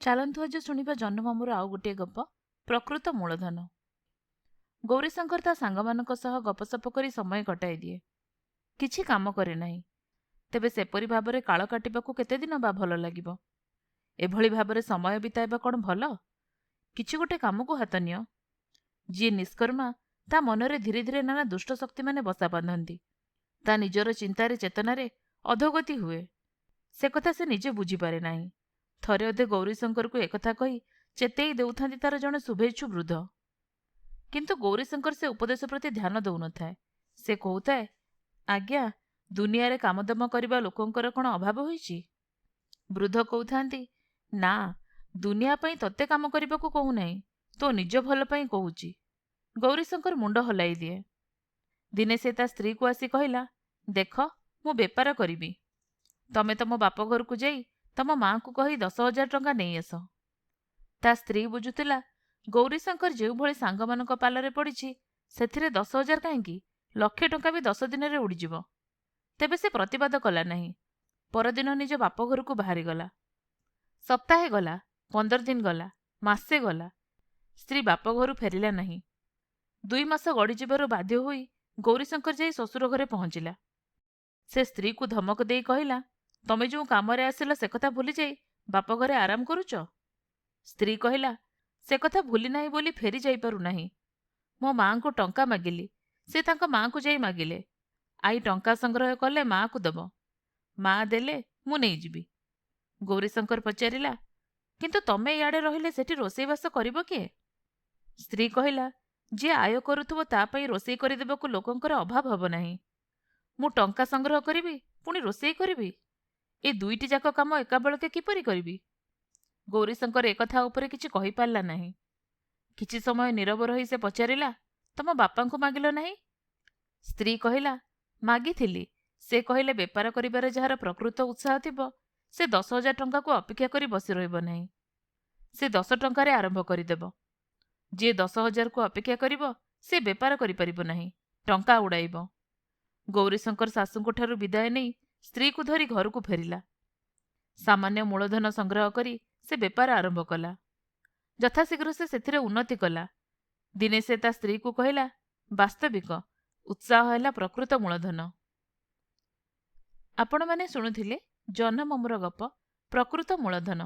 ଚାଲନ୍ତୁ ଆଜି ଶୁଣିବା ଜହ୍ନମାମୁଁର ଆଉ ଗୋଟିଏ ଗପ, ପ୍ରକୃତ ମୂଳଧନ। ଗୌରୀଶଙ୍କର ତା ସାଙ୍ଗମାନଙ୍କ ସହ ଗପସପ କରି ସମୟ କଟାଇ ଦିଏ। କିଛି କାମ କରେ ନାହିଁ। ତେବେ ସେପରି ଭାବରେ କାଳ କାଟିବାକୁ କେତେଦିନ ବା ଭଲ ଲାଗିବ? ଏଭଳି ଭାବରେ ସମୟ ବିତାଇବା କ'ଣ ଭଲ? କିଛି ଗୋଟେ କାମକୁ ହାତ ନିଅ। ଯିଏ ନିଷ୍କର୍ମା, ତା ମନରେ ଧୀରେ ଧୀରେ ନାନା ଦୁଷ୍ଟ ଶକ୍ତିମାନେ ବସା ବାନ୍ଧନ୍ତି। ତା ନିଜର ଚିନ୍ତାରେ ଚେତନାରେ ଅଧୋଗତି ହୁଏ। ସେ କଥା ସେ ନିଜେ ବୁଝିପାରେ ନାହିଁ। ଥରେ ଅଧେ ଗୌରୀଶଙ୍କରକୁ ଏକଥା କହି ଚେତେଇ ଦେଉଥାନ୍ତି ତାର ଜଣେ ଶୁଭେଚ୍ଛୁ ବୃଦ୍ଧ। କିନ୍ତୁ ଗୌରୀଶଙ୍କର ସେ ଉପଦେଶ ପ୍ରତି ଧ୍ୟାନ ଦେଉନଥାଏ। ସେ କହୁଥାଏ, ଆଜ୍ଞା, ଦୁନିଆରେ କାମଦାମ କରିବା ଲୋକଙ୍କର କ'ଣ ଅଭାବ ହୋଇଛି? ବୃଦ୍ଧ କହୁଥାନ୍ତି, ନା, ଦୁନିଆ ପାଇଁ ତତେ କାମ କରିବାକୁ କହୁନାହିଁ, ତୋ ନିଜ ଭଲ ପାଇଁ କହୁଛି। ଗୌରୀଶଙ୍କର ମୁଣ୍ଡ ହଲାଇ ଦିଏ। ଦିନେ ସେ ତା ସ୍ତ୍ରୀକୁ ଆସି କହିଲା, ଦେଖ, ମୁଁ ବେପାର କରିବି। ତମେ ତମ ବାପ ଘରକୁ ଯାଇ ତମ ମାଆଙ୍କୁ କହି 10,000 ଟଙ୍କା ନେଇ ଆସ। ତା ସ୍ତ୍ରୀ ବୁଝୁଥିଲା, ଗୌରୀଶଙ୍କର ଯେଉଁଭଳି ସାଙ୍ଗମାନଙ୍କ ପାଲରେ ପଡ଼ିଛି, ସେଥିରେ 10,000 କାହିଁକି, 1,00,000 ଟଙ୍କା ବି 10 ଦିନରେ ଉଡ଼ିଯିବ। ତେବେ ସେ ପ୍ରତିବାଦ କଲା ନାହିଁ। ପରଦିନ ନିଜ ବାପ ଘରକୁ ବାହାରିଗଲା। ସପ୍ତାହେ ଗଲା, 15 ଦିନ ଗଲା, ମାସେ ଗଲା। ସ୍ତ୍ରୀ ବାପ ଘରୁ ଫେରିଲା ନାହିଁ। 2 ମାସ ଗଡ଼ିଯିବାରୁ ବାଧ୍ୟ ହୋଇ ଗୌରୀଶଙ୍କର ଯାଇ ଶ୍ୱଶୁର ଘରେ ପହଞ୍ଚିଲା। ସେ ସ୍ତ୍ରୀକୁ ଧମକ ଦେଇ କହିଲା, ତମେ ଯେଉଁ କାମରେ ଆସିଲ ସେ କଥା ଭୁଲିଯାଇ ବାପ ଘରେ ଆରାମ କରୁଛ? ସ୍ତ୍ରୀ କହିଲା, ସେ କଥା ଭୁଲି ନାହିଁ ବୋଲି ଫେରି ଯାଇପାରୁନାହିଁ। ମୋ ମାଆଙ୍କୁ ଟଙ୍କା ମାଗିଲି, ସେ ତାଙ୍କ ମାଆଙ୍କୁ ଯାଇ ମାଗିଲେ। ଆଈ ଟଙ୍କା ସଂଗ୍ରହ କଲେ ମାଆକୁ ଦେବ। ମାଆ ଦେଲେ ମୁଁ ନେଇଯିବି। ଗୌରୀଶଙ୍କର ପଚାରିଲା, କିନ୍ତୁ ତମେ ଇଆଡ଼େ ରହିଲେ ସେଠି ରୋଷେଇବାସ କରିବ କିଏ? ସ୍ତ୍ରୀ କହିଲା, ଯିଏ ଆୟ କରୁଥିବ ତା ପାଇଁ ରୋଷେଇ କରିଦେବାକୁ ଲୋକଙ୍କର ଅଭାବ ହେବ ନାହିଁ। ମୁଁ ଟଙ୍କା ସଂଗ୍ରହ କରିବି, ପୁଣି ରୋଷେଇ କରିବି? ଏ ଦୁଇଟି ଯାକ କାମ ଏକାବେଳକେ କିପରି କରିବି? ଗୌରୀଶଙ୍କର ଏକଥା ଉପରେ କିଛି କହିପାରିଲା ନାହିଁ। କିଛି ସମୟ ନୀରବ ରହି ସେ ପଚାରିଲା, ତମ ବାପାଙ୍କୁ ମାଗିଲ ନାହିଁ? ସ୍ତ୍ରୀ କହିଲା, ମାଗିଥିଲି। ସେ କହିଲେ ବେପାର କରିବାରେ ଯାହାର ପ୍ରକୃତ ଉତ୍ସାହ ଥିବ, ସେ 10,000 ଟଙ୍କାକୁ ଅପେକ୍ଷା କରି ବସି ରହିବ ନାହିଁ। ସେ 10 ଟଙ୍କାରେ ଆରମ୍ଭ କରିଦେବ। ଯିଏ 10,000କୁ ଅପେକ୍ଷା କରିବ, ସେ ବେପାର କରିପାରିବ ନାହିଁ, ଟଙ୍କା ଉଡ଼ାଇବ। ଗୌରୀଶଙ୍କର ଶାଶୁଙ୍କଠାରୁ ବିଦାୟ ନେଇ ସ୍ତ୍ରୀକୁ ଧରି ଘରକୁ ଫେରିଲା। ସାମାନ୍ୟ ମୂଳଧନ ସଂଗ୍ରହ କରି ସେ ବେପାର ଆରମ୍ଭ କଲା। ଯଥାଶୀଘ୍ର ସେ ସେଥିରେ ଉନ୍ନତି କଲା। ଦିନେ ସେ ତା ସ୍ତ୍ରୀକୁ କହିଲା, ବାସ୍ତବିକ ଉତ୍ସାହ ହେଲା ପ୍ରକୃତ ମୂଳଧନ। ଆପଣମାନେ ଶୁଣୁଥିଲେ ଜହ୍ନମାମୁଁର ଗପ, ପ୍ରକୃତ ମୂଳଧନ।